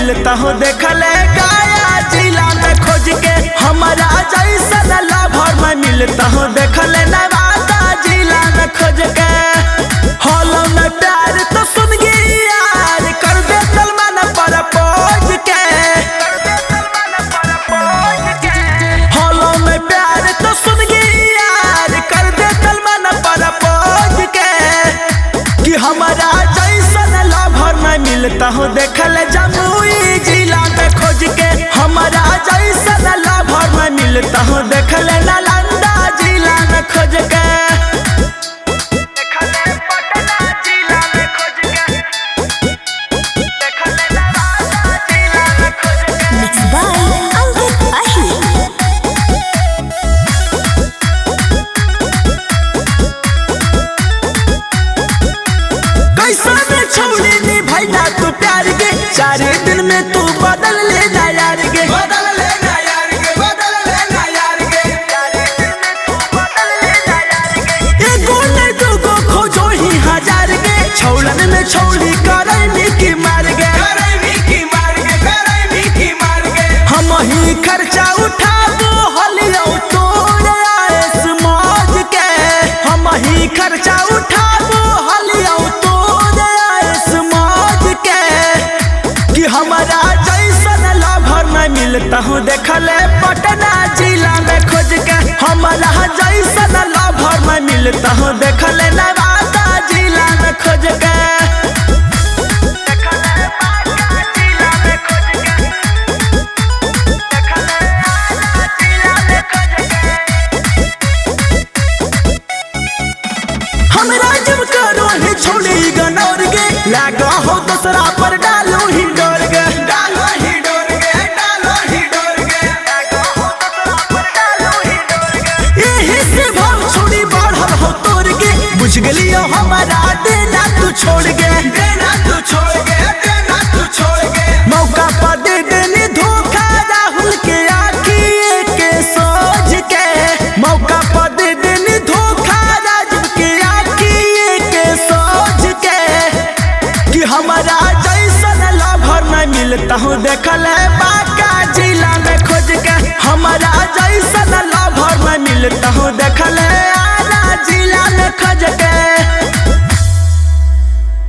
मिलता हूँ देखले गया जिला में खोज के। हमारा जैसन लवर में मिलता हूँ देखले नवादा जिला में खोज के। हॉलो में प्यार तो सुन गई यार कर दे सलमान पर पोज के। हॉलो में प्यार तो सुन गई यार कर दे सलमान पर पोज के। कि हमारा जैसन लवर में मिलता हूँ देखले जमुई जिला में खोज के। हमारा जैसन लवर में मिलता हूँ देखले नालंदा जिला में खोज के। Mixed by Ankit Ahir. कैसा में छोड़ी नी भाई ना तू प्यार के। 4 दिन में तू बदल लेना यार के। बदल लेना यार के, बदल लेना यार के। एगो ने दूगो खोजो ही 1000 के। छौलन में छौड़ी करैनी की मार गे। हम ही खर्चा उठाबो हलियो तोरे आएस मौज के। हम ही खर्चा उठाबो हलियो तोरे आएस मौज के। कि हमारा जैसन लवर में मिलता हूँ देखले पटना जिला में खोज के। हमारा जैसन लवर में मिलता हूँ देखले नवादा जिला में खोज के। हमरा जब करो ही छोड़ी गनौर गे। लागा हो दूसरा पर डालो ही डोर गे। डालो ही डोर गे, डालो ही डोर गे। यही से भाव छोड़ी बढ़ल हो तोर गे। बुझ गलियो हमारा देना तू छोड़ गे। देना तू छोड़ गे, देना तू छोड़ गे। मौका पर दे देनी धोखा राहुल के आखिए के सोच के। मौका पर दे देनी धोखा राजू के आखिए के सोच के। कि हमारा जैसन लवर में मिलता हूँ देखले बांका जिला में खोज के। हमारा जैसन लवर में मिलता